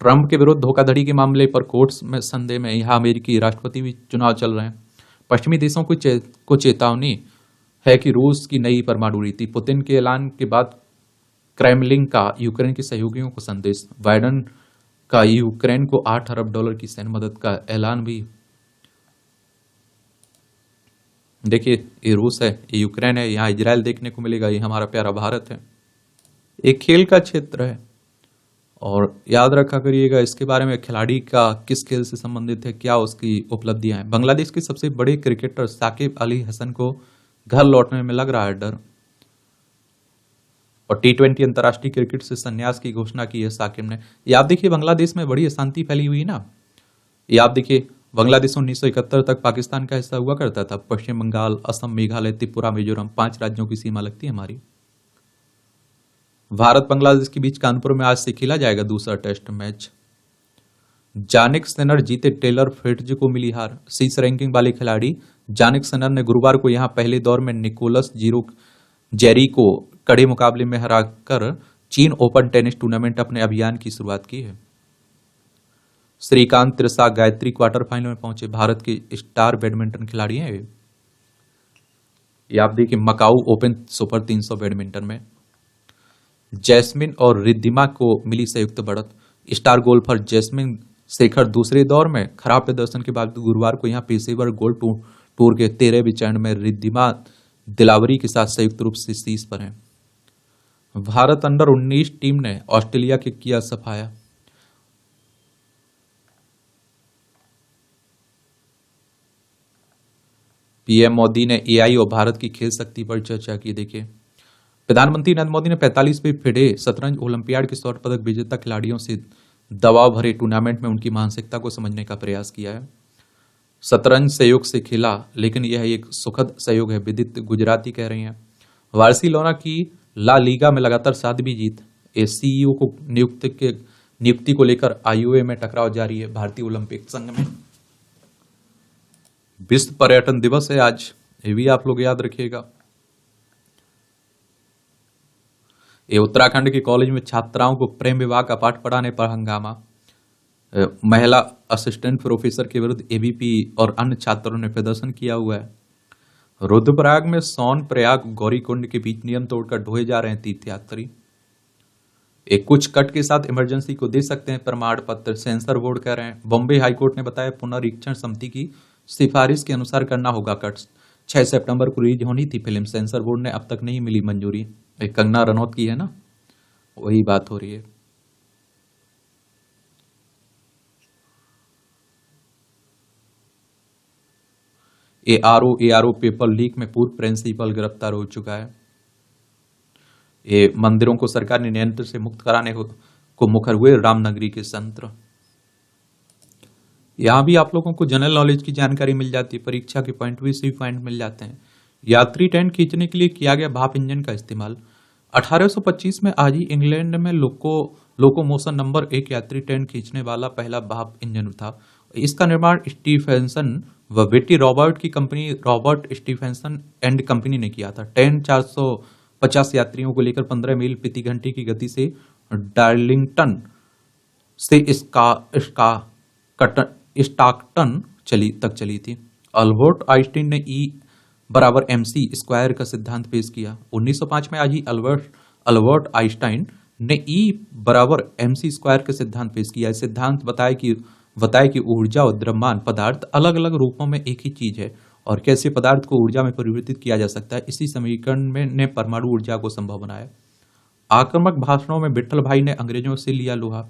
ट्रंप के विरुद्ध धोखाधड़ी के मामले पर कोर्ट्स में संदेह में, यहां अमेरिकी राष्ट्रपति भी चुनाव चल रहे हैं। पश्चिमी देशों को चेतावनी है कि रूस की नई परमाणु नीति। पुतिन के ऐलान के बाद क्रेमलिन का यूक्रेन के सहयोगियों को संदेश। बाइडेन का यूक्रेन को $8 अरब की सैन्य मदद का ऐलान भी। देखिए, ये रूस है, ये यूक्रेन है, यहाँ इजराइल देखने को मिलेगा, ये हमारा प्यारा भारत है। एक खेल का क्षेत्र है और याद रखा करिएगा इसके बारे में, खिलाड़ी का किस खेल से संबंधित है, क्या उसकी उपलब्धियां हैं। बांग्लादेश के सबसे बड़े क्रिकेटर साकिब अली हसन को घर लौटने में लग रहा है डर। और T20 अंतर्राष्ट्रीय क्रिकेट से संन्यास की घोषणा की है साकिब ने। ये आप देखिए, बांग्लादेश में बड़ी अशांति फैली हुई है ना। ये आप देखिए, बांग्लादेश 1971 तक पाकिस्तान का हिस्सा हुआ करता था। पश्चिम बंगाल, असम, मेघालय, त्रिपुरा, मिजोरम, 5 राज्यों की सीमा लगती है हमारी। भारत बांग्लादेश के बीच कानपुर में आज से खेला जाएगा दूसरा टेस्ट मैच। जानिक सिनर जीते, टेलर फ्रिट्ज को मिली हार। शीर्ष रैंकिंग वाले खिलाड़ी जानिक सिनर ने गुरुवार को यहां पहले दौर में निकोलस जेरी को कड़े मुकाबले में हराकर चीन ओपन टेनिस टूर्नामेंट अपने अभियान की शुरुआत की है। श्रीकांत, त्रिशा, गायत्री क्वार्टर फाइनल में पहुंचे। भारत के स्टार बैडमिंटन खिलाड़ी हैं ये आप देखिए, मकाऊ ओपन सुपर 300 बैडमिंटन में जैस्मिन और रिद्धिमा को मिली संयुक्त बढ़त। स्टार गोल्फर जैस्मिन शेखर दूसरे दौर में खराब प्रदर्शन के बाद गुरुवार को यहां पेशेवर गोल्फ टूर के 13वें चरण में रिद्धिमा दिलावरी के साथ संयुक्त रूप से शीर्ष पर हैं। भारत अंडर 19 टीम ने ऑस्ट्रेलिया के किया सफाया। पीएम मोदी ने एआई और भारत की खेल शक्ति पर चर्चा की। देखिए, प्रधानमंत्री नरेंद्र मोदी ने 45वें फिडे शतरंज ओलंपियाड के स्वर्ण पदक विजेता खिलाड़ियों से दबाव भरे टूर्नामेंट में उनकी मानसिकता को समझने का प्रयास किया है। शतरंज सहयोग से खेला, लेकिन यह एक सुखद सहयोग है, विदित गुजराती कह रही हैं। बार्सिलोना की ला लीगा में लगातार 7वीं जीत। सीईओ को नियुक्ति को लेकर आईओए में टकराव जारी है। भारतीय ओलंपिक संघ में विश्व पर्यटन दिवस है आज, ये भी आप लोग याद रखिएगा। ये उत्तराखंड के कॉलेज में छात्राओं को प्रेम विवाह का पाठ पढ़ाने पर हंगामा। महिला असिस्टेंट प्रोफेसर के विरुद्ध एबीपी और अन्य छात्रों ने प्रदर्शन किया हुआ है। रुद्रप्रयाग में सोन प्रयाग गौरीकुंड के बीच नियम तोड़कर ढोए जा रहे हैं तीर्थयात्री। एक कुछ कट के साथ इमरजेंसी को दे सकते हैं प्रमाण पत्र, सेंसर बोर्ड कह रहे हैं। बॉम्बे हाईकोर्ट ने बताया पुनरीक्षण समिति की सिफारिश के अनुसार करना होगा कट। 6 सितंबर को रिलीज होनी थी फिल्म, सेंसर बोर्ड ने अब तक नहीं मिली मंजूरी। एक कंगना रनौत की है ना, वही बात हो रही है। एआरओ पेपर लीक में पूर्व प्रिंसिपल गिरफ्तार हो चुका है। ये मंदिरों को सरकार ने नियंत्रण से मुक्त कराने को मुखर हुए रामनगरी के संत। यहां भी आप लोगों को जनरल नॉलेज की जानकारी मिल जाती है, परीक्षा के पॉइंट भी पॉइंट मिल जाते हैं। यात्री ट्रेन खींचने के लिए किया गया भाप इंजन का इस्तेमाल। 1825 में आज ही इंग्लैंड में लोकोमोशन नंबर 1 यात्री ट्रेन खींचने वाला पहला भाप इंजन था। इसका निर्माण स्टीफेंसन व बेटी रॉबर्ट की company Robert Stephenson and company ने किया था। ट्रेन 450 यात्रियों को लेकर 15 मील प्रति घंटे की गति से डार्लिंगटन से स्टाकटन चली थी। अल्बर्ट आइंस्टीन ने ई बराबर mc स्क्वायर का सिद्धांत पेश किया। 1905 में आज ही अल्बर्ट आइंस्टाइन ने ई बराबर mc स्क्वायर का सिद्धांत पेश किया। सिद्धांत बताया कि ऊर्जा और द्रव्यमान पदार्थ अलग अलग रूपों में एक ही चीज है और कैसे पदार्थ को ऊर्जा में परिवर्तित किया जा सकता है। इसी समीकरण में ने परमाणु ऊर्जा को संभव बनाया। आक्रामक भाषणों में विट्ठल भाई ने अंग्रेजों से लिया लोहा।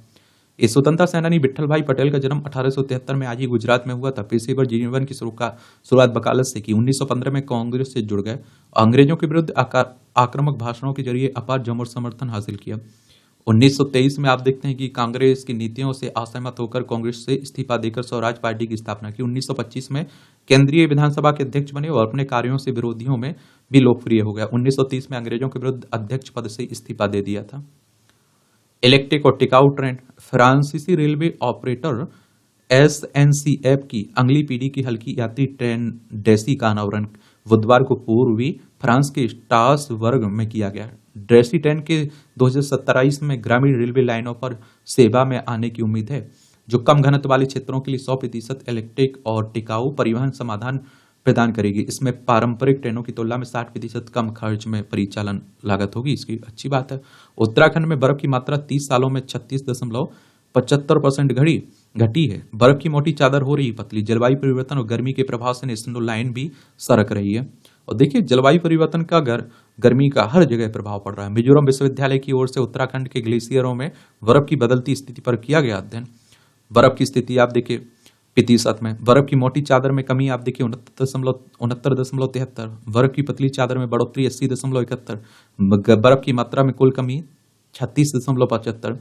इस स्वतंत्रता सेनानी विट्ठल भाई पटेल का जन्म 1873 में आज ही गुजरात में हुआ था। पेशेवर जीवन की शुरुआत वकालत से की। 1915 में कांग्रेस से जुड़ गए। अंग्रेजों के विरुद्ध आक्रामक भाषणों के जरिए अपार जमोर समर्थन हासिल किया। 1923 में आप देखते हैं कि कांग्रेस की नीतियों से असहमत होकर कांग्रेस से इस्तीफा देकर स्वराज पार्टी की स्थापना की। 1925 में केंद्रीय विधानसभा के अध्यक्ष बने और अपने कार्यों से विरोधियों में भी लोकप्रिय हो गया। 1930 में अंग्रेजों के विरुद्ध अध्यक्ष पद से इस्तीफा दे दिया था। इलेक्ट्रिक और टिकाऊ ट्रेन। फ्रांसीसी रेलवे ऑपरेटर SNCF की अगली पीढ़ी की हल्की यात्री ट्रेन डेसी का अनावरण बुधवार को पूर्वी फ्रांस के स्ट्रासबर्ग में किया गया। डेसी ट्रेन के 2027 में ग्रामीण रेलवे लाइनों पर सेवा में आने की उम्मीद है, जो कम घनत्व वाले क्षेत्रों के लिए 100% इलेक्ट्रिक और टिकाऊ परिवहन समाधान प्रदान करेगी। इसमें पारंपरिक ट्रेनों की तुलना में 60% कम खर्च में परिचालन लागत होगी। इसकी अच्छी बात है। उत्तराखंड में बर्फ की मात्रा 30 सालों में 36.75% घटी है। बर्फ की मोटी चादर हो रही पतली। जलवायु परिवर्तन और गर्मी के प्रभाव से स्नो लाइन भी सरक रही है। और देखिए, जलवायु परिवर्तन का गर्मी का हर जगह प्रभाव पड़ रहा है। मिजोरम विश्वविद्यालय की ओर से उत्तराखंड के ग्लेशियरों में बर्फ की बदलती स्थिति पर किया गया अध्ययन। बर्फ की स्थिति आप देखिए प्रतिशत में। बर्फ की मोटी चादर में कमी आप देखिए 69.73। बर्फ की पतली चादर में बढ़ोतरी 80.71। बर्फ की मात्रा में कुल कमी 36.75।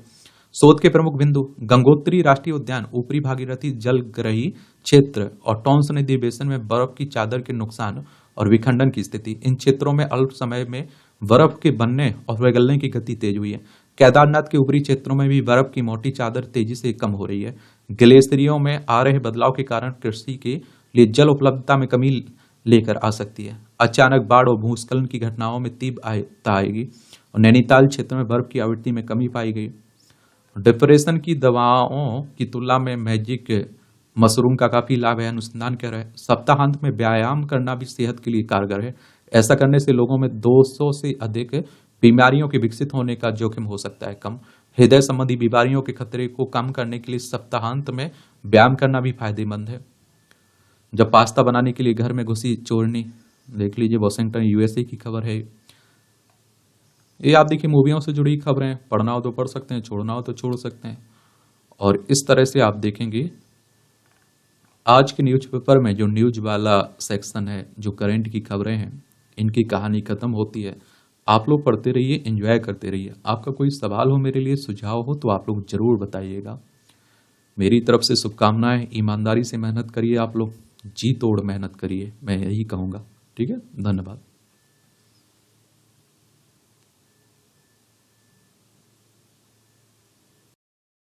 शोध के प्रमुख बिंदु: गंगोत्री राष्ट्रीय उद्यान, ऊपरी भागीरथी जलग्रही क्षेत्र और टॉन्स नदी बेसिन में बर्फ की चादर के नुकसान और विखंडन की स्थिति। इन क्षेत्रों में अल्प समय में बर्फ के बनने और पिघलने की गति तेज हुई है। केदारनाथ के ऊपरी क्षेत्रों में भी बर्फ की मोटी चादर तेजी से कम हो रही है। ग्लेशियरों में आ रहे बदलाव के कारण कृषि के लिए जल उपलब्धता में कमी लेकर आ सकती है। अचानक बाढ़ और भूस्खलन की घटनाओं में तीव्रता आएगी और नैनीताल क्षेत्र में बर्फ की आवृत्ति में कमी पाई गई। डिप्रेशन की दवाओं की तुलना में मैजिक मशरूम का काफी लाभ है। अनुसंधान कर रहे हैं सप्ताहांत में व्यायाम करना भी सेहत के लिए कारगर है। ऐसा करने से लोगों में 200 से अधिक बीमारियों के विकसित होने का जोखिम हो सकता है कम। हृदय संबंधी बीमारियों के खतरे को कम करने के लिए सप्ताहांत में व्यायाम करना भी फायदेमंद है। जब पास्ता बनाने के लिए घर में घुसी चोरनी, देख लीजिए वॉशिंगटन USA की खबर है। ये आप देखिए मूवियों से जुड़ी खबरें, पढ़ना हो तो पढ़ सकते हैं, छोड़ना हो तो छोड़ सकते हैं। और इस तरह से आप देखेंगे आज के न्यूज़पेपर में जो न्यूज वाला सेक्शन है, जो करंट की खबरें हैं, इनकी कहानी खत्म होती है। आप लोग पढ़ते रहिए, एंजॉय करते रहिए। आपका कोई सवाल हो, मेरे लिए सुझाव हो, तो आप लोग जरूर बताइएगा। मेरी तरफ से शुभकामनाएं। ईमानदारी से मेहनत करिए, आप लोग जी तोड़ मेहनत करिए, मैं यही कहूँगा। ठीक है, धन्यवाद।